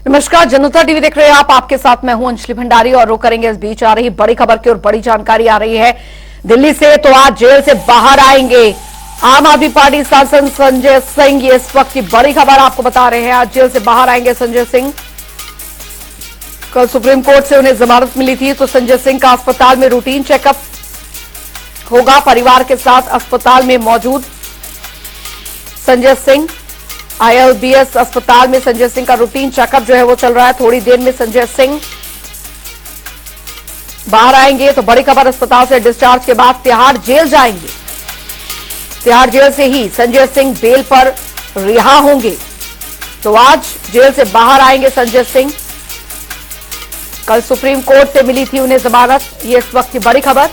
नमस्कार, जनता टीवी देख रहे हैं आप। आपके साथ मैं हूं अंजलि भंडारी और रुक करेंगे इस बीच आ रही बड़ी खबर की और बड़ी जानकारी आ रही है दिल्ली से। तो आज जेल से बाहर आएंगे आम आदमी पार्टी सांसद संजय सिंह। ये इस वक्त की बड़ी खबर आपको बता रहे हैं। आज जेल से बाहर आएंगे संजय सिंह। कल सुप्रीम कोर्ट से उन्हें जमानत मिली थी, तो संजय सिंह का अस्पताल में रूटीन चेकअप होगा। परिवार के साथ अस्पताल में मौजूद संजय सिंह, ILBS अस्पताल में संजय सिंह का रूटीन चेकअप जो है वो चल रहा है। थोड़ी देर में संजय सिंह बाहर आएंगे। तो बड़ी खबर, अस्पताल से डिस्चार्ज के बाद तिहाड़ जेल जाएंगे। तिहाड़ जेल से ही संजय सिंह बेल पर रिहा होंगे। तो आज जेल से बाहर आएंगे संजय सिंह। कल सुप्रीम कोर्ट से मिली थी उन्हें जमानत। ये इस वक्त की बड़ी खबर।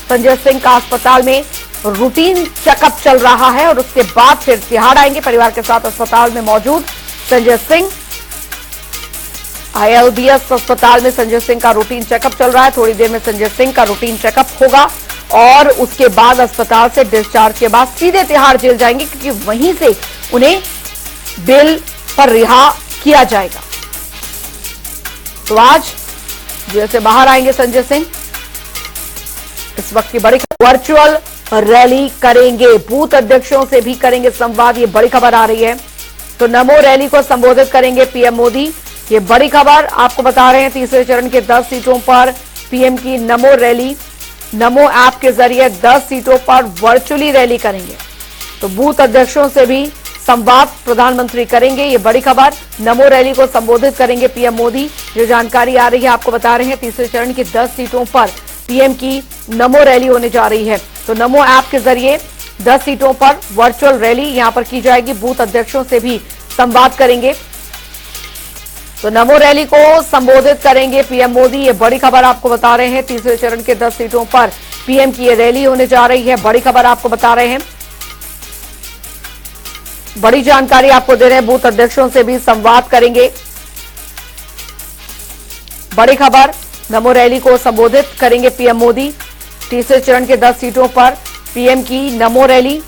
संजय सिंह का अस्पताल में रूटीन चेकअप चल रहा है और उसके बाद फिर तिहाड़ आएंगे। परिवार के साथ अस्पताल में मौजूद संजय सिंह। ILBS अस्पताल में संजय सिंह का रूटीन चेकअप चल रहा है। थोड़ी देर में संजय सिंह का रूटीन चेकअप होगा और उसके बाद अस्पताल से डिस्चार्ज के बाद सीधे तिहाड़ जेल जाएंगे, क्योंकि वहीं से उन्हें बेल पर रिहा किया जाएगा। तो आज जेल से बाहर आएंगे संजय सिंह। इस वक्त की बड़ी वर्चुअल रैली करेंगे, बूथ अध्यक्षों से भी करेंगे संवाद। ये बड़ी खबर आ रही है। तो नमो रैली को संबोधित करेंगे पीएम मोदी। ये बड़ी खबर आपको बता रहे हैं। तीसरे चरण के 10 सीटों पर पीएम की नमो रैली। नमो ऐप के जरिए 10 सीटों पर वर्चुअली रैली करेंगे। तो बूथ अध्यक्षों से भी संवाद प्रधानमंत्री करेंगे। ये बड़ी खबर, नमो रैली को संबोधित करेंगे पीएम मोदी। जो जानकारी आ रही है आपको बता रहे हैं। तीसरे चरण की 10 सीटों पर पीएम की नमो रैली होने जा रही है। तो नमो ऐप के जरिए 10 सीटों पर वर्चुअल रैली यहां पर की जाएगी। बूथ अध्यक्षों से भी संवाद करेंगे। तो नमो रैली को संबोधित करेंगे पीएम मोदी। ये बड़ी खबर आपको बता रहे हैं। तीसरे चरण के 10 सीटों पर पीएम की ये रैली होने जा रही है। बड़ी खबर आपको बता रहे हैं। बड़ी जानकारी आपको दे रहे हैं। बूथ अध्यक्षों से भी संवाद करेंगे। बड़ी खबर, नमो रैली को संबोधित करेंगे पीएम मोदी। तीसरे चरण के 10 सीटों पर पीएम की नमो रैली।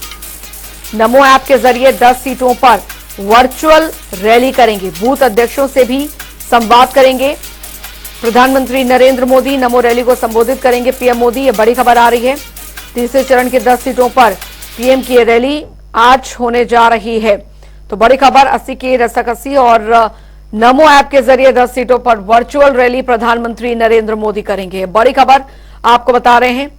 नमो ऐप के जरिए 10 सीटों पर वर्चुअल रैली करेंगे। बूथ अध्यक्षों से भी संवाद करेंगे प्रधानमंत्री नरेंद्र मोदी। नमो रैली को संबोधित करेंगे पीएम मोदी। ये बड़ी खबर आ रही है। तीसरे चरण के 10 सीटों पर पीएम की रैली आज होने जा रही है। तो बड़ी खबर, 80 की रस्साकसी और नमो ऐप के जरिए 10 सीटों पर वर्चुअल रैली प्रधानमंत्री नरेंद्र मोदी करेंगे। बड़ी खबर आपको बता रहे हैं।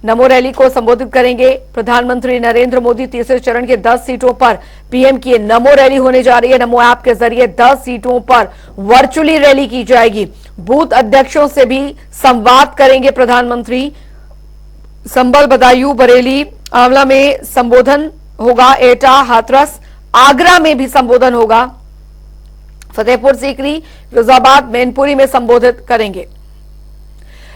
नमो रैली को संबोधित करेंगे प्रधानमंत्री नरेंद्र मोदी। तीसरे चरण के 10 सीटों पर पीएम की नमो रैली होने जा रही है। नमो ऐप के जरिए 10 सीटों पर वर्चुअली रैली की जाएगी। बूथ अध्यक्षों से भी संवाद करेंगे प्रधानमंत्री। संभल, बदायूं, बरेली, आंवला में संबोधन होगा। एटा, हाथरस, आगरा में भी संबोधन होगा। फतेहपुर सीकरी, फिरोजाबाद, मैनपुरी में संबोधित करेंगे।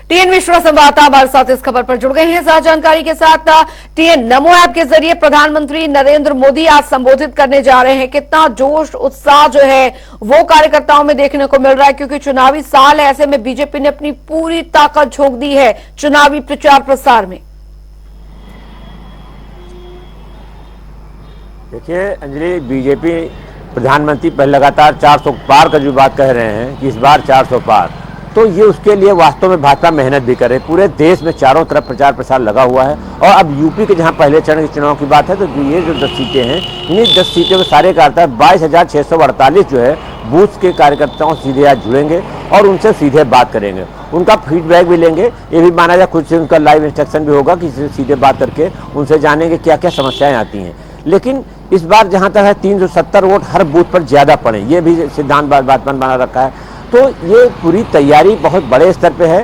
टीएन मिश्रा संवाददाता हमारे साथ इस खबर पर जुड़ गए हैं साथ जानकारी के साथ। टीएन, नमो ऐप के जरिए प्रधानमंत्री नरेंद्र मोदी आज संबोधित करने जा रहे हैं। कितना जोश उत्साह जो है वो कार्यकर्ताओं में देखने को मिल रहा है, क्योंकि चुनावी साल है। ऐसे में बीजेपी ने अपनी पूरी ताकत झोंक दी है चुनावी प्रचार प्रसार में। देखिए अंजलि, बीजेपी प्रधानमंत्री पर लगातार 400 पार का जो बात कह रहे हैं कि इस बार 400 पार, तो ये उसके लिए वास्तव में भाजपा मेहनत भी करे। पूरे देश में चारों तरफ प्रचार प्रसार लगा हुआ है। और अब यूपी के जहां पहले चरण के चुनाव की बात है, तो ये जो 10 सीटें हैं, इन्हीं 10 सीटों के सारे कार्यकर्ता 22,648 जो है बूथ के कार्यकर्ताओं सीधे आज जुड़ेंगे और उनसे सीधे बात करेंगे। उनका फीडबैक भी लेंगे। ये भी माना जाए खुद से उनका लाइव इंस्ट्रक्शन भी होगा कि सीधे बात करके उनसे जानेंगे क्या क्या समस्याएं आती हैं। लेकिन इस बार जहां तक है 370 वोट हर बूथ पर ज्यादा पड़े, ये भी सिद्धांत भाजपा ने बना रखा है। तो ये पूरी तैयारी बहुत बड़े स्तर पे है।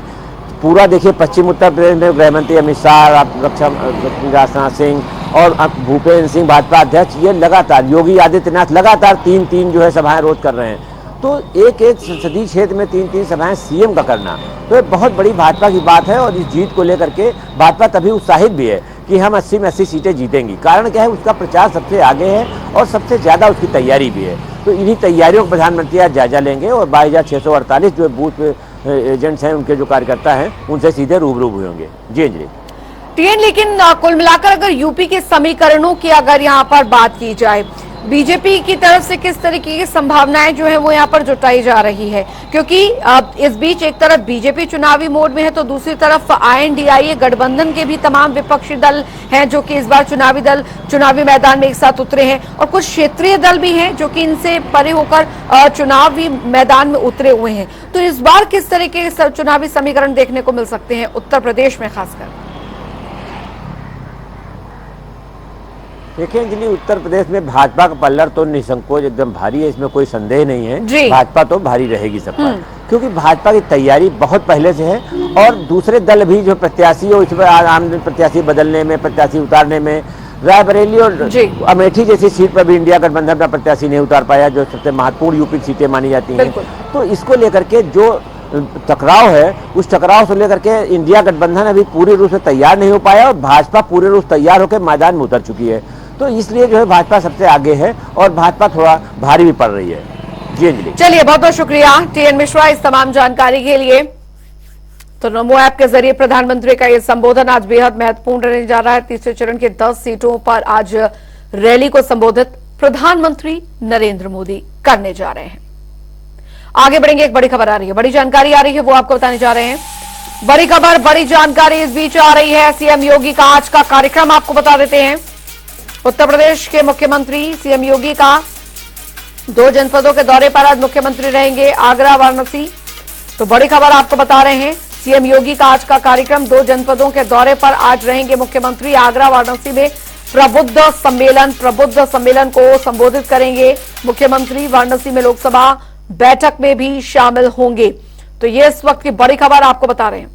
पूरा देखिए, पश्चिम उत्तर प्रदेश में गृह मंत्री अमित शाह, रक्षा राजनाथ सिंह और भूपेंद्र सिंह भाजपा अध्यक्ष, ये लगातार योगी आदित्यनाथ लगातार 3-3 जो है सभाएं रोज कर रहे हैं। तो एक संसदीय क्षेत्र में 3-3 सभाएं सीएम का करना, तो ये बहुत बड़ी भाजपा की बात है। और इस जीत को लेकर के भाजपा तभी उत्साहित भी है कि हम 80 में 80 सीटें जीतेंगी। कारण क्या है, उसका प्रचार सबसे आगे है और सबसे ज्यादा उसकी तैयारी भी है। तो इन्हीं तैयारियों को प्रधानमंत्री आज जायजा लेंगे और 22,648 जो बूथ एजेंट्स हैं, उनके जो कार्यकर्ता हैं, उनसे सीधे रूबरू होंगे। जी अंजलि। टीएन, लेकिन कुल मिलाकर अगर यूपी के समीकरणों की अगर यहां पर बात की जाए, बीजेपी की तरफ से किस तरीके की संभावनाएं जो है वो यहाँ पर जुटाई जा रही है, क्योंकि इस बीच एक तरफ बीजेपी चुनावी मोड में है तो दूसरी तरफ INDIA गठबंधन के भी तमाम विपक्षी दल हैं जो कि इस बार चुनावी मैदान में एक साथ उतरे हैं, और कुछ क्षेत्रीय दल भी हैं जो कि इनसे परे होकर चुनावी मैदान में उतरे हुए हैं। तो इस बार किस तरीके के चुनावी समीकरण देखने को मिल सकते हैं उत्तर प्रदेश में खासकर? देखिए अंजलि, उत्तर प्रदेश में भाजपा का पल्लर तो निसंकोच एकदम भारी है, इसमें कोई संदेह नहीं है। भाजपा तो भारी रहेगी सब पर, क्योंकि भाजपा की तैयारी बहुत पहले से है, और दूसरे दल भी जो प्रत्याशी हो इसमें आम प्रत्याशी बदलने में, प्रत्याशी उतारने में, रायबरेली और अमेठी जैसी सीट पर भी इंडिया गठबंधन अपना प्रत्याशी नहीं उतार पाया, जो सबसे महत्वपूर्ण यूपी की सीटें मानी जाती हैं। तो इसको लेकर के जो टकराव है, उस टकराव से लेकर के इंडिया गठबंधन अभी पूरी रूप से तैयार नहीं हो पाया, और भाजपा पूरे रूप से तैयार होकर मैदान में उतर चुकी है। तो इसलिए जो है भाजपा सबसे आगे है, और भाजपा थोड़ा भारी भी पड़ रही है। जी अंजलि, चलिए बहुत बहुत शुक्रिया TN मिश्रा इस तमाम जानकारी के लिए। तो नमो ऐप के जरिए प्रधानमंत्री का ये संबोधन आज बेहद महत्वपूर्ण रहने जा रहा है। तीसरे चरण के 10 सीटों पर आज रैली को संबोधित प्रधानमंत्री नरेंद्र मोदी करने जा रहे हैं। आगे बढ़ेंगे, एक बड़ी खबर आ रही है, बड़ी जानकारी आ रही है, वो आपको बताने जा रहे हैं। बड़ी खबर, बड़ी जानकारी इस बीच आ रही है। CM योगी का आज का कार्यक्रम आपको बता देते हैं। उत्तर प्रदेश के मुख्यमंत्री CM योगी का 2 जनपदों के दौरे पर आज मुख्यमंत्री रहेंगे, आगरा, वाराणसी। तो बड़ी खबर आपको बता रहे हैं, CM योगी का आज का कार्यक्रम 2 जनपदों के दौरे पर आज रहेंगे मुख्यमंत्री, आगरा, वाराणसी में प्रबुद्ध सम्मेलन को संबोधित करेंगे मुख्यमंत्री। वाराणसी में लोकसभा बैठक में भी शामिल होंगे। तो ये इस वक्त की बड़ी खबर आपको बता रहे हैं।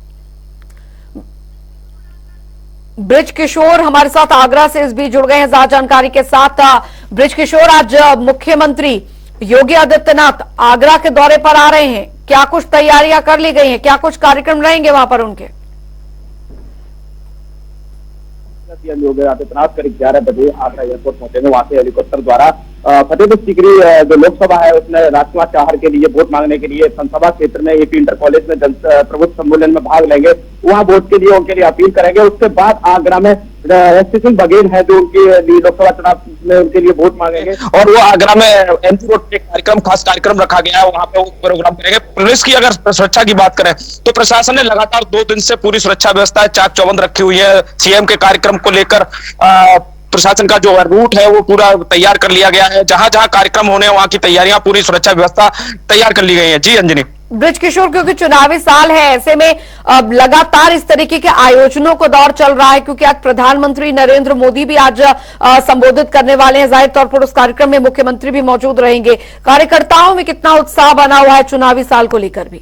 ब्रिज किशोर हमारे साथ आगरा से इस बीच जुड़ गए हैं ज्यादा जानकारी के साथ। ब्रिज किशोर, आज मुख्यमंत्री योगी आदित्यनाथ आगरा के दौरे पर आ रहे हैं, क्या कुछ तैयारियां कर ली गई हैं, क्या कुछ कार्यक्रम रहेंगे वहां पर उनके? योगी आदित्यनाथ करीब 11 बजे आगरा एयरपोर्ट पहुंचेंगे। वहां से हेलीकॉप्टर द्वारा फतेहपुर सीकरी जो लोकसभा है उसमें राजकुमार चाहर के लिए वोट मांगने के लिए संसभा क्षेत्र में AP इंटर कॉलेज में प्रबुद्ध सम्मेलन में भाग लेंगे, वहां वोट के लिए उनके लिए अपील करेंगे। उसके बाद आगरा में SP सिंह बघेल है जो उनके लिए लोकसभा चुनाव में उनके लिए वोट मांगेंगे, और वो आगरा में MP रोड पे खास कार्यक्रम रखा गया है, वहां पे वो प्रोग्राम करेंगे। पुलिस की अगर सुरक्षा की बात करें तो प्रशासन ने लगातार 2 दिन से पूरी सुरक्षा व्यवस्था चाक चौबंद रखी हुई है। CM के कार्यक्रम को लेकर प्रशासन का जो रूट है वो पूरा तैयार कर लिया गया है। जहां जहां कार्यक्रम होने वहां की तैयारियां, पूरी सुरक्षा व्यवस्था तैयार कर ली गई है। जी अंजनी। ब्रिज किशोर, क्योंकि चुनावी साल है, ऐसे में लगातार इस तरीके के आयोजनों को दौर चल रहा है, क्योंकि आज प्रधानमंत्री नरेंद्र मोदी भी आज संबोधित करने वाले हैं। जाहिर तौर पर उस कार्यक्रम में मुख्यमंत्री भी मौजूद रहेंगे। कार्यकर्ताओं में कितना उत्साह बना हुआ है चुनावी साल को लेकर भी?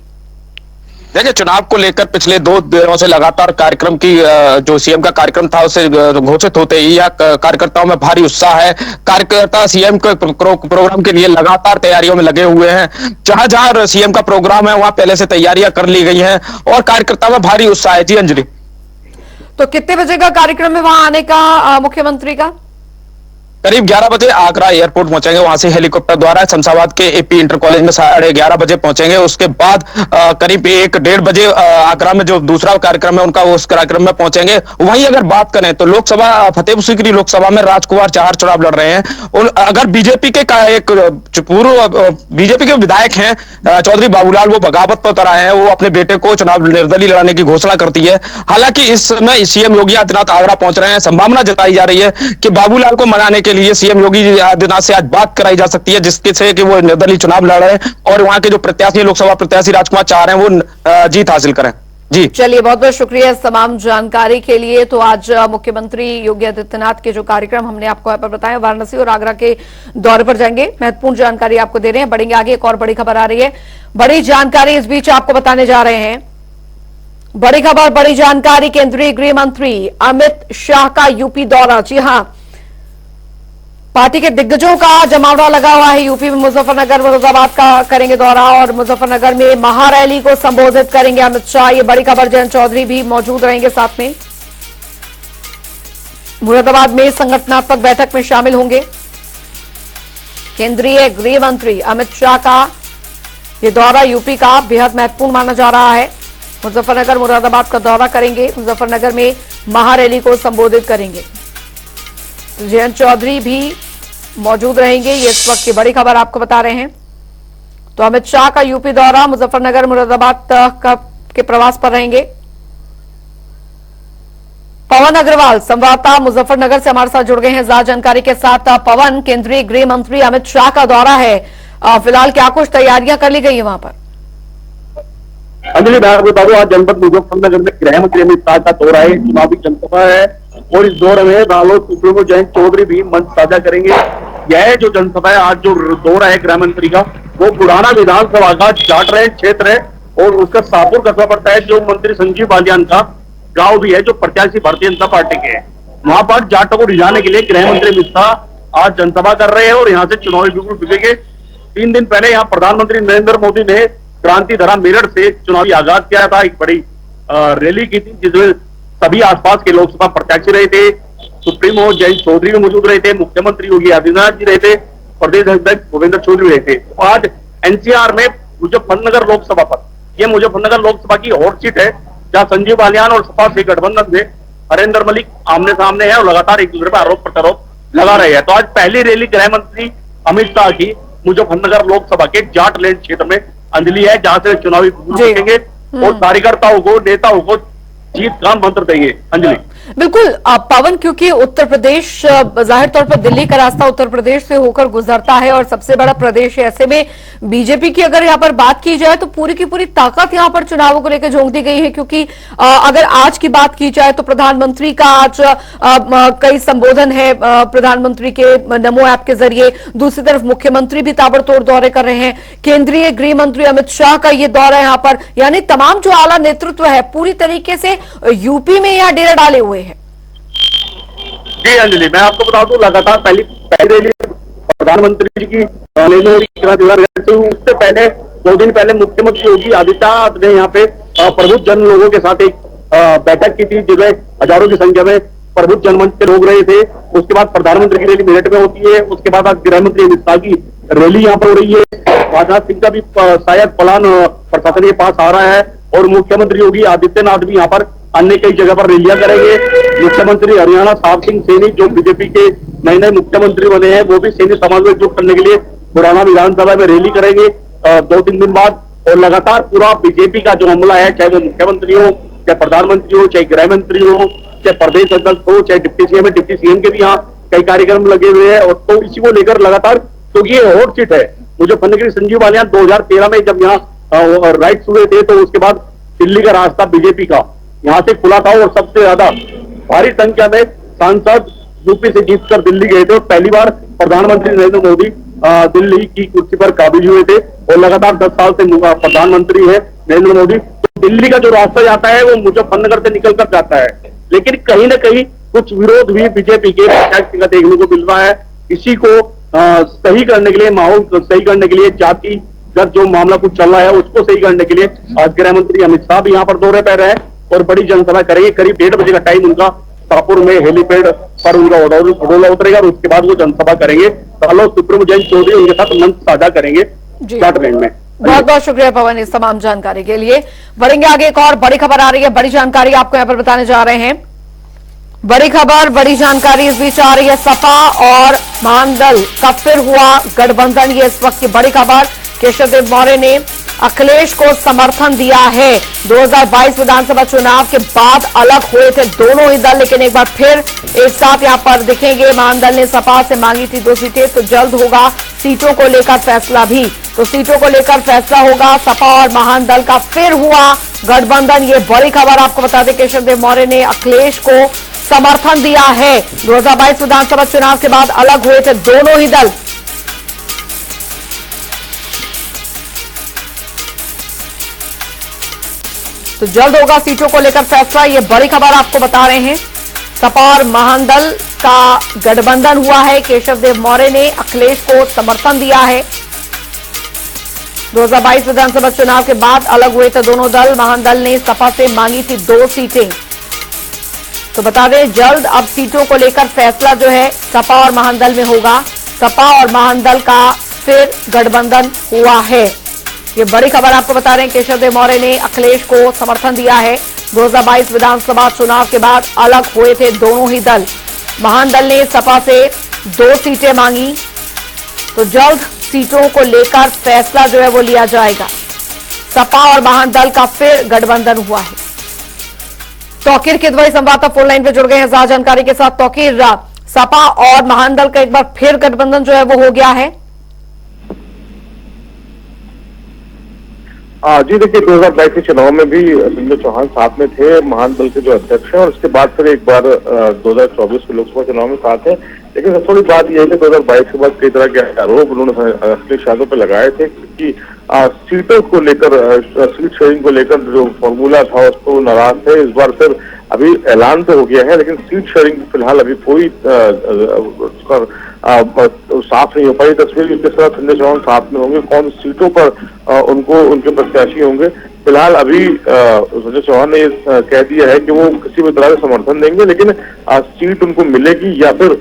देखिए, चुनाव को लेकर पिछले 2 दिनों से लगातार कार्यक्रम की जो CM का कार्यक्रम था उसे घोषित होते ही या कार्यकर्ताओं में भारी उत्साह है। कार्यकर्ता CM के प्रोग्राम के लिए लगातार तैयारियों में लगे हुए हैं। जहां जहां CM का प्रोग्राम है वहां पहले से तैयारियां कर ली गई हैं, और कार्यकर्ताओं में भारी उत्साह है। जी अंजलि। तो कितने बजे का कार्यक्रम है वहां आने का मुख्यमंत्री का? करीब 11 बजे आगरा एयरपोर्ट पहुंचेंगे, वहां से हेलीकॉप्टर द्वारा शमशाबाद के AP इंटर कॉलेज में 11:30 बजे पहुंचेंगे। उसके बाद करीब 1-1:30 बजे आगरा में जो दूसरा कार्यक्रम है उनका, उस कार्यक्रम में पहुंचेंगे। वहीं अगर बात करें तो लोकसभा फतेहपुर सीकरी लोकसभा में राजकुमार चाहर चुनाव लड़ रहे हैं। और अगर बीजेपी के विधायक हैं चौधरी बाबूलाल, वो बगावत पर उतर आए हैं, वो अपने बेटे को चुनाव निर्दलीय लड़ाने की घोषणा करती है। हालांकि इस समय CM योगी आदित्यनाथ आगरा पहुंच रहे हैं। संभावना जताई जा रही है कि बाबूलाल को मनाने के लिए CM योगी आदित्यनाथ से आज बात कराई जा सकती है, जिसके से कि वो निर्दलीय चुनाव लड़ रहे हैं और वहां के जो प्रत्याशी लोकसभा प्रत्याशी राजकुमार चाह रहे हैं वो जीत हासिल करें। जी चलिए, बहुत बहुत शुक्रिया इस तमाम जानकारी के लिए। तो आज मुख्यमंत्री योगी आदित्यनाथ के जो कार्यक्रम हमने आपको यहाँ पर बताया, वाराणसी और आगरा के दौरे पर जाएंगे। महत्वपूर्ण जानकारी आपको दे रहे हैं। बढ़ेंगे आगे, एक और बड़ी खबर आ रही है, बड़ी जानकारी इस बीच आपको बताने जा रहे हैं। बड़ी खबर, बड़ी जानकारी, केंद्रीय गृह मंत्री अमित शाह का यूपी दौरा। जी हां, पार्टी के दिग्गजों का जमावड़ा लगा हुआ है। यूपी में मुजफ्फरनगर, मुरादाबाद का करेंगे दौरा, और मुजफ्फरनगर में महारैली को संबोधित करेंगे अमित शाह। ये बड़ी खबर, जयंत चौधरी भी मौजूद रहेंगे साथ में। मुरादाबाद में संगठनात्मक बैठक में शामिल होंगे। केंद्रीय गृह मंत्री अमित शाह का ये दौरा यूपी का बेहद महत्वपूर्ण माना जा रहा है। मुजफ्फरनगर, मुरादाबाद का दौरा करेंगे। मुजफ्फरनगर में महारैली को संबोधित करेंगे। जयंत चौधरी भी मौजूद रहेंगे, ये इस वक्त की बड़ी खबर आपको बता रहे हैं। तो अमित शाह का यूपी दौरा, मुजफ्फरनगर मुरादाबाद के प्रवास पर रहेंगे। पवन अग्रवाल संवाददाता मुजफ्फरनगर से हमारे साथ जुड़ गए हैं ज्यादा जानकारी के साथ। पवन, केंद्रीय गृह मंत्री अमित शाह का दौरा है, फिलहाल क्या कुछ तैयारियां कर ली गई है वहां पर? अंजलि, मैं आपको बता दूं, आज जनपद मुजफ्फरनगर में गृह मंत्री अमित शाह का दौरा है, चुनावी जनसभा है और इस दौरे में रालोद सुप्रीमो जयंत चौधरी भी मंच साझा करेंगे। यह जो जनसभा है, आज जो दौरा है गृह मंत्री का, वो पुराना विधानसभा का जाटरेंज क्षेत्र है और उसका शाहपुर कस्बा पड़ता है, जो मंत्री संजीव बालियान का गांव भी है, जो प्रत्याशी भारतीय जनता पार्टी के हैं। वहां पर जाटों को रिझाने के लिए गृह मंत्री अमित शाह आज जनसभा कर रहे हैं और यहाँ से चुनावी बिगुल बिकेंगे। 3 दिन पहले यहाँ प्रधानमंत्री नरेंद्र मोदी ने क्रांति धरा मेरठ से चुनावी आगाज किया था, एक बड़ी रैली की थी जिसमें सभी आसपास के लोकसभा प्रत्याशी रहे थे, सुप्रीमो जयंत चौधरी भी मौजूद रहे थे, मुख्यमंत्री योगी आदित्यनाथ जी रहे थे, प्रदेश अध्यक्ष भूपेंद्र चौधरी रहे थे। तो आज एनसीआर में मुजफ्फरनगर लोकसभा पर, यह मुजफ्फरनगर लोकसभा की हॉट सीट है, जहां संजीव बालियान और सपा से गठबंधन से हरेंद्र मलिक आमने सामने है और लगातार एक दूसरे पर आरोप प्रत्यारोप लगा रहे हैं। तो आज पहली रैली गृह मंत्री अमित शाह की मुजफ्फरनगर लोकसभा के जाटलैंड क्षेत्र में अंजलि है, जहां से चुनावी देंगे और कार्यकर्ताओं को, नेताओं को जीत का मंत्र देंगे। अंजलि, बिल्कुल पवन, क्योंकि उत्तर प्रदेश जाहिर तौर पर दिल्ली का रास्ता उत्तर प्रदेश से होकर गुजरता है और सबसे बड़ा प्रदेश है, ऐसे में बीजेपी की अगर यहाँ पर बात की जाए तो पूरी की पूरी ताकत यहाँ पर चुनावों को लेकर झोंक दी गई है। क्योंकि अगर आज की बात की जाए तो प्रधानमंत्री का आज कई संबोधन है प्रधानमंत्री के नमो ऐप के जरिए, दूसरी तरफ मुख्यमंत्री भी ताबड़तोड़ दौरे कर रहे हैं, केंद्रीय गृह मंत्री अमित शाह का ये दौरा यहाँ पर, यानी तमाम जो आला नेतृत्व है पूरी तरीके से यूपी में यहाँ डेरा डाले हुए हैं। जी अंजलि, मैं आपको बता दूं, लगातार पहली रैली प्रधानमंत्री जी की उससे पहले 2 दिन पहले मुख्यमंत्री योगी आदित्यनाथ ने यहाँ पे प्रबुद्ध जन लोगों के साथ एक बैठक की थी, जिसमें हजारों की संख्या में प्रबुद्ध जनमंच के लोग रहे थे। उसके बाद प्रधानमंत्री की रैली मेरठ में होती है, उसके बाद आज गृह मंत्री अमित शाह की रैली यहाँ पर हो रही है। राजनाथ सिंह का भी शायद प्लान प्रशासन के पास आ रहा है और मुख्यमंत्री योगी आदित्यनाथ भी यहाँ पर अन्य कई जगह पर रैलियां करेंगे। मुख्यमंत्री हरियाणा साहब सिंह सैनी, जो बीजेपी के नए नए मुख्यमंत्री बने हैं, वो भी सैनी समाज को एकजुट करने के लिए पुराना विधानसभा में रैली करेंगे 2-3 दिन बाद। और लगातार पूरा बीजेपी का जो हमला है, चाहे वो मुख्यमंत्री हो, चाहे प्रधानमंत्री हो, चाहे गृह मंत्री हो, चाहे प्रदेश अध्यक्ष हो, चाहे डिप्टी सीएम है, डिप्टी सीएम के भी यहाँ कई कार्यक्रम लगे हुए हैं। और तो इसी को लेकर लगातार, क्योंकि ये हॉट सीट है मुजफ्फरनगर। संजीव बालियान 2013 में जब यहाँ राइट्स हुए थे तो उसके बाद दिल्ली का रास्ता बीजेपी का यहाँ से खुला था और सबसे ज्यादा भारी संख्या में सांसद यूपी से जीतकर दिल्ली गए थे और पहली बार प्रधानमंत्री नरेंद्र मोदी दिल्ली की कुर्सी पर काबिज हुए थे और लगातार 10 साल से प्रधानमंत्री है नरेंद्र मोदी। तो दिल्ली का जो रास्ता जाता है वो मुजफ्फरनगर से निकलकर जाता है, लेकिन कहीं ना कहीं कुछ विरोध भी बीजेपी के प्रत्याशी का देखने को मिल रहा है। इसी को सही करने के लिए, माहौल को सही करने के लिए, जातिगत जो मामला कुछ चल रहा है उसको सही करने के लिए आज गृह मंत्री अमित शाह भी यहाँ पर दौरे पर रहे और बड़ी जनसभा करेंगे। करीब 1:30 बजे का टाइम उनका शाहपुर में हेलीपैड पर उनका डोला उतरेगा और उसके बाद वो जनसभा करेंगे। रालोद सुप्रीमो जयंत चौधरी उनके साथ मंच साझा करेंगे जाटलैंड में। बहुत बहुत शुक्रिया पवन इस तमाम जानकारी के लिए। बढ़ेंगे आगे, एक और बड़ी खबर आ रही है, बड़ी जानकारी आपको यहाँ पर बताने जा रहे हैं। बड़ी खबर, बड़ी जानकारी इस बीच आ रही है, सपा और महादल का फिर हुआ गठबंधन, ये इस वक्त की बड़ी खबर। केशव देव मौर्य ने अखिलेश को समर्थन दिया है। 2022 विधानसभा चुनाव के बाद अलग हुए थे दोनों ही दल, लेकिन एक बार फिर एक साथ यहां पर दिखेंगे। महादल ने सपा से मांगी थी 2 सीटें, तो जल्द होगा सीटों को लेकर फैसला भी। तो सीटों को लेकर फैसला होगा, सपा और महादल का फिर हुआ गठबंधन, ये बड़ी खबर आपको बता दें। केशव देव मौर्य ने अखिलेश को समर्थन दिया है। 2022 विधानसभा चुनाव के बाद अलग हुए थे दोनों ही दल। तो जल्द होगा सीटों को लेकर फैसला, ये बड़ी खबर आपको बता रहे हैं। सपा और महादल का गठबंधन हुआ है, केशव देव मौर्य ने अखिलेश को समर्थन दिया है। 2022 विधानसभा चुनाव के बाद अलग हुए थे दोनों दल। महादल ने सपा से मांगी थी 2 सीटें। तो बता दें, जल्द अब सीटों को लेकर फैसला जो है सपा और महादल में होगा। सपा और महादल का फिर गठबंधन हुआ है, ये बड़ी खबर आपको बता रहे हैं। केशव देव मौर्य ने अखिलेश को समर्थन दिया है। 2022 विधानसभा चुनाव के बाद अलग हुए थे दोनों ही दल। महादल ने सपा से 2 सीटें मांगी, तो जल्द सीटों को लेकर फैसला जो है वो लिया जाएगा। सपा और महादल का फिर गठबंधन हुआ है। तौकीर किदवई संवाददाता फोन लाइन पे जुड़ गए हैं ज्यादा जानकारी के साथ। तौकीर, सपा और महादल का एक बार फिर गठबंधन जो है वो हो गया है। जी देखिए, 2022 के चुनाव में भी संजय चौहान साथ में थे, महादल के जो अध्यक्ष हैं, और उसके बाद फिर एक बार 2024 के लोकसभा चुनाव में साथ है। लेकिन सबसे बड़ी बात यह है कि 2022 के बाद कई तरह के आरोप उन्होंने अखिलेश यादव पर लगाए थे कि सीटों को लेकर, सीट शेयरिंग को लेकर जो फॉर्मूला था उस पर नाराज थे। इस बार फिर अभी ऐलान तो हो गया है, लेकिन सीट शेयरिंग फिलहाल अभी कोई साफ नहीं हो पाई तस्वीर। किस तरह संजय चौहान साथ में होंगे, कौन सीटों पर उनको उनके प्रत्याशी होंगे, फिलहाल अभी संजय चौहान ने कह दिया है कि वो किसी भी तरह का समर्थन देंगे, लेकिन सीट उनको मिलेगी या फिर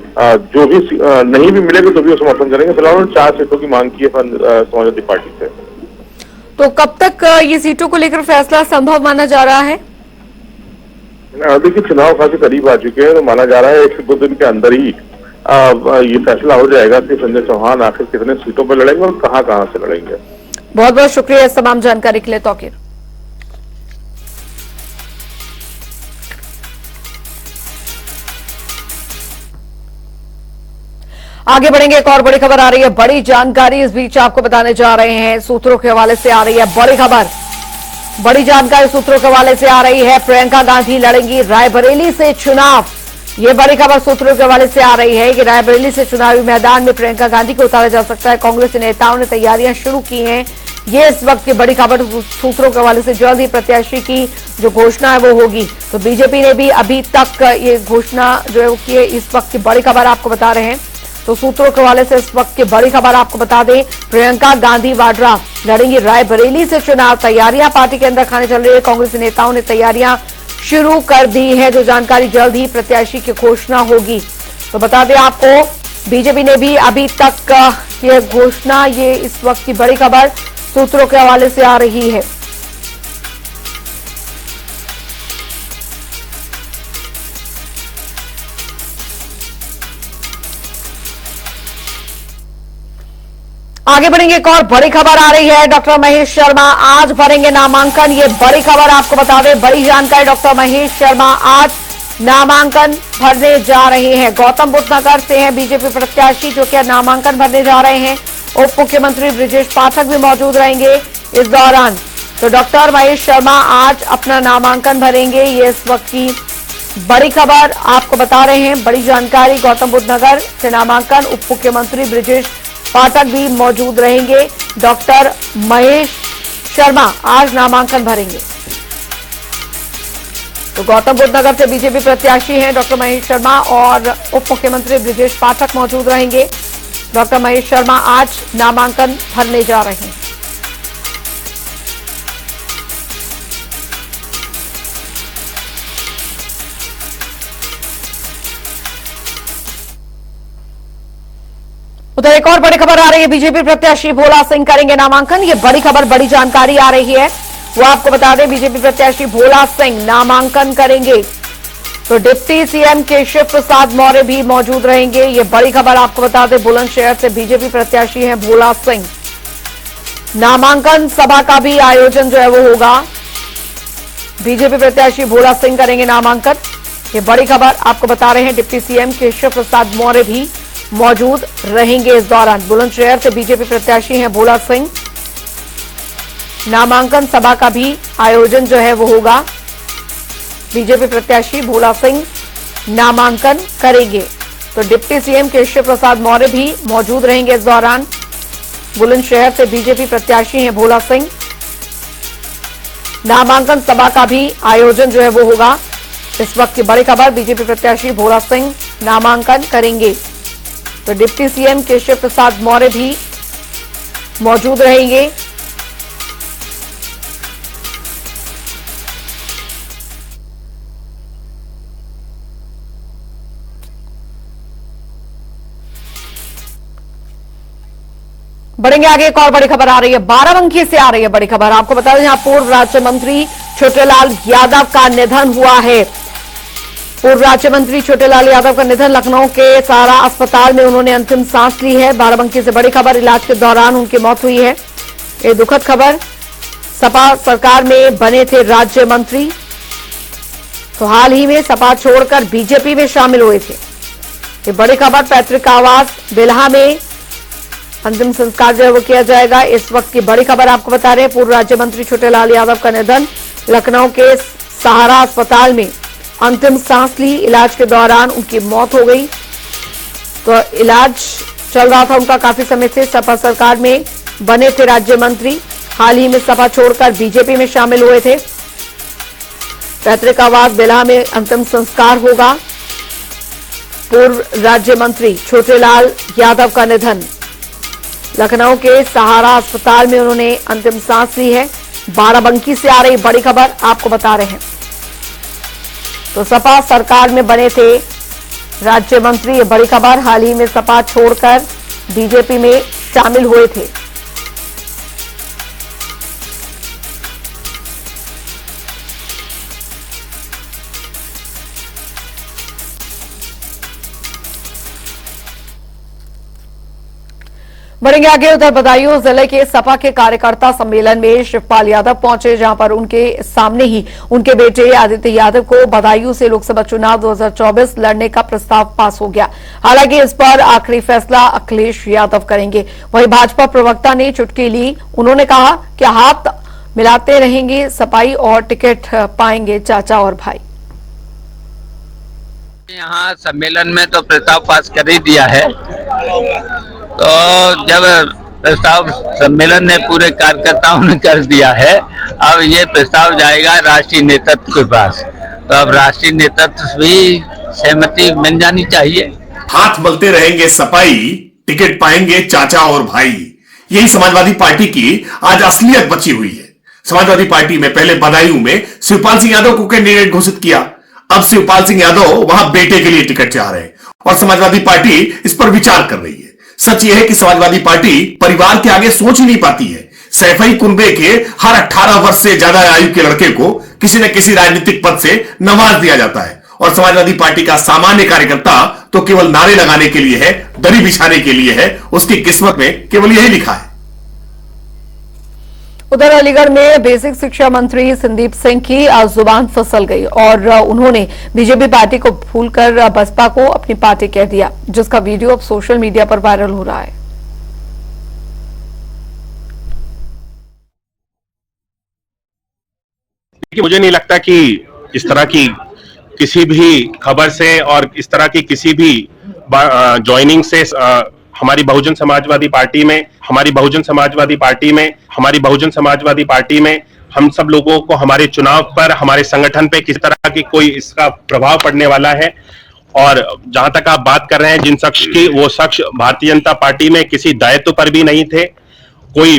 जो भी नहीं भी मिलेगी तो भी वो समर्थन करेंगे। फिलहाल उन्होंने 4 सीटों की मांग की है समाजवादी पार्टी से। तो कब तक ये सीटों को लेकर फैसला संभव माना जा रहा है? देखिए, चुनाव काफी करीब आ चुके हैं, तो माना जा रहा है 1 से 2 दिन के अंदर ही ये फैसला हो जाएगा कि संजय चौहान आखिर कितने सीटों पर लड़ेंगे और कहां से लड़ेंगे। बहुत बहुत शुक्रिया इस तमाम जानकारी के लिए तौकीर। आगे बढ़ेंगे, एक और बड़ी खबर आ रही है, बड़ी जानकारी इस बीच आपको बताने जा रहे हैं। सूत्रों के हवाले से आ रही है बड़ी खबर, बड़ी जानकारी सूत्रों के हवाले से आ रही है। प्रियंका गांधी लड़ेंगी रायबरेली से चुनाव। ये बड़ी खबर सूत्रों के हवाले से आ रही है कि रायबरेली से चुनावी मैदान में प्रियंका गांधी को उतारा जा सकता है। कांग्रेस नेताओं ने तैयारियां शुरू की हैं। ये इस वक्त की बड़ी खबर सूत्रों के हवाले से। जल्द ही प्रत्याशी की जो घोषणा है वो होगी। तो बीजेपी ने भी अभी तक ये घोषणा जो है वो की है। इस वक्त की बड़ी खबर आपको बता रहे हैं। तो सूत्रों के हवाले से इस वक्त की बड़ी खबर आपको बता दें, प्रियंका गांधी वाड्रा लड़ेंगी रायबरेली से चुनाव। तैयारियां पार्टी के अंदर खाने चल रही है। कांग्रेस नेताओं ने तैयारियां शुरू कर दी है। जो जानकारी जल्द ही प्रत्याशी की घोषणा होगी। तो बता दें आपको, बीजेपी ने भी अभी तक ये घोषणा, ये इस वक्त की बड़ी खबर सूत्रों के हवाले से आ रही है। आगे बढ़ेंगे, एक और बड़ी खबर आ रही है। डॉक्टर महेश शर्मा आज भरेंगे नामांकन। ये बड़ी खबर आपको बता दें, बड़ी जानकारी। डॉक्टर महेश शर्मा आज नामांकन भरने जा रहे हैं। गौतम बुद्ध नगर से हैं बीजेपी प्रत्याशी जो कि नामांकन भरने जा रहे हैं। उप मुख्यमंत्री ब्रिजेश पाठक भी मौजूद रहेंगे इस दौरान। तो डॉक्टर महेश शर्मा आज अपना नामांकन भरेंगे। ये इस वक्त की बड़ी खबर आपको बता रहे हैं, बड़ी जानकारी। गौतम बुद्ध नगर से नामांकन, उप मुख्यमंत्री ब्रिजेश पाठक भी मौजूद रहेंगे। डॉक्टर महेश शर्मा आज नामांकन भरेंगे। तो गौतम बुद्ध नगर से बीजेपी प्रत्याशी हैं डॉक्टर महेश शर्मा और उप मुख्यमंत्री ब्रिजेश पाठक मौजूद रहेंगे। डॉक्टर महेश शर्मा आज नामांकन भरने जा रहे हैं। उधर एक और बड़ी खबर आ रही है, बीजेपी प्रत्याशी भोला सिंह करेंगे नामांकन। ये बड़ी खबर, बड़ी जानकारी आ रही है, वो आपको बता दें। बीजेपी प्रत्याशी भोला सिंह नामांकन करेंगे। तो डिप्टी सीएम केशव प्रसाद मौर्य भी मौजूद रहेंगे। ये बड़ी खबर आपको बता दें। बुलंदशहर से बीजेपी प्रत्याशी हैं भोला सिंह। नामांकन सभा का भी आयोजन जो है वो होगा। बीजेपी प्रत्याशी भोला सिंह करेंगे नामांकन। ये बड़ी खबर आपको बता रहे हैं। डिप्टी सीएम केशव प्रसाद मौर्य भी मौजूद रहेंगे इस दौरान। बुलंदशहर से बीजेपी प्रत्याशी हैं भोला सिंह। नामांकन सभा का भी आयोजन जो है वो होगा। बीजेपी प्रत्याशी भोला सिंह नामांकन करेंगे। तो डिप्टी सीएम केशव प्रसाद मौर्य भी मौजूद रहेंगे इस दौरान। बुलंदशहर से बीजेपी प्रत्याशी हैं भोला सिंह। नामांकन सभा का भी आयोजन जो है वो होगा। इस वक्त की बड़ी खबर, बीजेपी प्रत्याशी भोला सिंह नामांकन करेंगे। तो डिप्टी सीएम केशव प्रसाद मौर्य भी मौजूद रहेंगे। बढ़ेंगे आगे, एक और बड़ी खबर आ रही है, बाराबंकी से आ रही है बड़ी खबर। आपको बता दें, यहां पूर्व राज्य मंत्री छोटेलाल यादव का निधन हुआ है। पूर्व राज्य मंत्री छोटेलाल यादव का निधन, लखनऊ के सहारा अस्पताल में उन्होंने अंतिम सांस ली है। बाराबंकी से बड़ी खबर, इलाज के दौरान उनकी मौत हुई है। ये दुखद खबर, सपा सरकार में बने थे राज्य मंत्री, तो हाल ही में सपा छोड़कर बीजेपी में शामिल हुए थे। ये बड़ी खबर, पैतृक आवास बेल्हा में अंतिम संस्कार जो है वो किया जाएगा। इस वक्त की बड़ी खबर आपको बता रहे हैं, पूर्व राज्य मंत्री छोटेलाल यादव का निधन, लखनऊ के सहारा अस्पताल में अंतिम सांस ली, इलाज के दौरान उनकी मौत हो गई। तो इलाज चल रहा था उनका काफी समय से, सपा सरकार में बने थे राज्य मंत्री, हाल ही में सपा छोड़कर बीजेपी में शामिल हुए थे। पैतृक आवास बेल्हा में अंतिम संस्कार होगा। पूर्व राज्य मंत्री छोटेलाल यादव का निधन, लखनऊ के सहारा अस्पताल में उन्होंने अंतिम सांस ली है। बाराबंकी से आ रही बड़ी खबर आपको बता रहे हैं। तो सपा सरकार में बने थे राज्य मंत्री, ये बड़ी खबर, हाल ही में सपा छोड़कर बीजेपी में शामिल हुए थे। बढ़ेंगे आगे, उधर बदायूं जिले के सपा के कार्यकर्ता सम्मेलन में शिवपाल यादव पहुंचे, जहां पर उनके सामने ही उनके बेटे आदित्य यादव को बदायूं से लोकसभा चुनाव 2024 लड़ने का प्रस्ताव पास हो गया। हालांकि इस पर आखिरी फैसला अखिलेश यादव करेंगे। वहीं भाजपा प्रवक्ता ने चुटकी ली, उन्होंने कहा कि हाथ मिलाते रहेंगे सपाई और टिकट पाएंगे चाचा और भाई। यहाँ सम्मेलन में तो प्रस्ताव पास कर ही दिया है, तो जब प्रस्ताव सम्मेलन ने पूरे कार्यकर्ताओं ने कर दिया है, अब ये प्रस्ताव जाएगा राष्ट्रीय नेतृत्व के पास, तो अब राष्ट्रीय नेतृत्व भी सहमति मिल जानी चाहिए। हाथ मलते रहेंगे सपाई, टिकट पाएंगे चाचा और भाई, यही समाजवादी पार्टी की आज असलियत बची हुई है। समाजवादी पार्टी में पहले बदायूं में शिवपाल सिंह यादव को कैंडिडेट घोषित किया, अब शिवपाल सिंह यादव वहां बेटे के लिए टिकट चाह रहे हैं और समाजवादी पार्टी इस पर विचार कर रही है। सच यह है कि समाजवादी पार्टी परिवार के आगे सोच ही नहीं पाती है। सैफई कुनबे के हर 18 वर्ष से ज्यादा आयु के लड़के को किसी न किसी राजनीतिक पद से नवाज दिया जाता है और समाजवादी पार्टी का सामान्य कार्यकर्ता तो केवल नारे लगाने के लिए है, दरी बिछाने के लिए है, उसकी किस्मत में केवल यही लिखा है। उधर अलीगढ़ में बेसिक शिक्षा मंत्री संदीप सिंह की जुबान फिसल गई और उन्होंने बीजेपी पार्टी को भूलकर बसपा को अपनी पार्टी कह दिया, जिसका वीडियो अब सोशल मीडिया पर वायरल हो रहा है। मुझे नहीं लगता कि इस तरह की किसी भी खबर से और इस तरह की किसी भी ज्वाइनिंग से हमारी बहुजन समाजवादी पार्टी में हम सब लोगों को हमारे चुनाव पर, हमारे संगठन पे किस तरह की कोई इसका प्रभाव पड़ने वाला है। और जहां तक आप बात कर रहे हैं जिन शख्स की, वो शख्स भारतीय जनता पार्टी में किसी दायित्व पर भी नहीं थे, कोई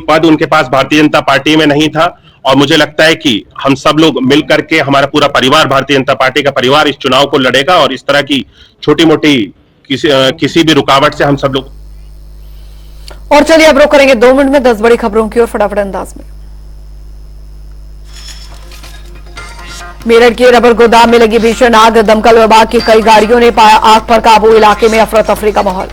पद उनके पास भारतीय जनता पार्टी में नहीं था। और मुझे लगता है कि हम सब लोग मिलकर के, हमारा पूरा परिवार, भारतीय जनता पार्टी का परिवार इस चुनाव को लड़ेगा और इस तरह की छोटी मोटी किसी भी रुकावट से हम सब लोग। और चलिए अब रुक करेंगे 2 मिनट में 10 बड़ी खबरों की ओर फटाफट अंदाज में। मेरठ के रबर गोदाम में लगी भीषण आग, दमकल विभाग की कई गाड़ियों ने पाया आग पर काबू, इलाके में अफरा तफरी का माहौल।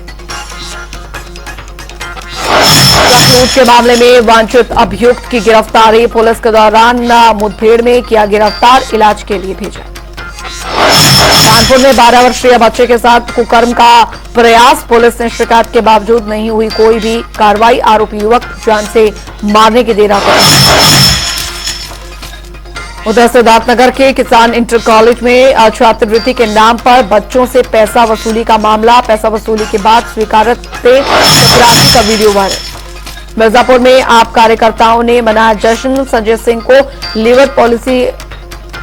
ट्रक लूट के मामले में वांछित अभियुक्त की गिरफ्तारी, पुलिस के दौरान मुठभेड़ में किया गिरफ्तार, इलाज के लिए भेजा। कानपुर में 12 वर्षीय बच्चे के साथ कुकर्म का प्रयास, पुलिस ने शिकायत के बावजूद नहीं हुई कोई भी कार्रवाई, आरोपी युवक जान से मारने की दे रहा था। उधर सिद्धार्थनगर के किसान इंटर कॉलेज में छात्रवृत्ति के नाम पर बच्चों से पैसा वसूली का मामला, पैसा वसूली के बाद स्वीकारते चपरासी का वीडियो वायरल। मिर्जापुर में आप कार्यकर्ताओं ने मनाया जश्न, संजय सिंह को लिकर पॉलिसी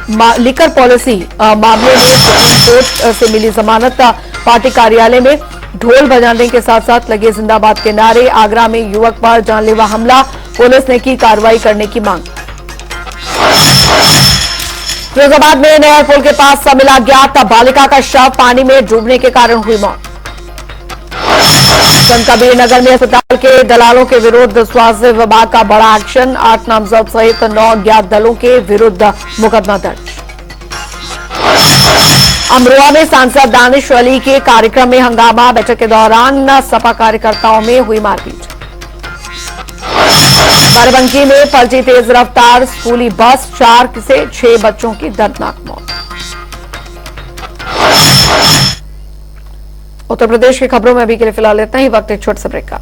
मामले में सुप्रीम कोर्ट से मिली जमानत, पार्टी कार्यालय में ढोल बजाने के साथ साथ लगे जिंदाबाद के नारे। आगरा में युवक पर जानलेवा हमला, पुलिस ने की कार्रवाई करने की मांग। फिरोजाबाद में नहर पुल के पास मिला ज्ञात बालिका का शव, पानी में डूबने के कारण हुई मौत। संत कबीर नगर में अस्पताल के दलालों के विरुद्ध स्वास्थ्य विभाग का बड़ा एक्शन, 8 नामजद सहित 9 अज्ञात दलों के विरुद्ध मुकदमा दर्ज। अमरोहा में सांसद दानिश अली के कार्यक्रम में हंगामा, बैठक के दौरान सपा कार्यकर्ताओं में हुई मारपीट। बाराबंकी में पलटी तेज रफ्तार स्कूली बस, 4 से 6 बच्चों की दर्दनाक मौत। उत्तर प्रदेश की खबरों में अभी के लिए फिलहाल इतना ही। वक्त एक छोटे से ब्रेक का।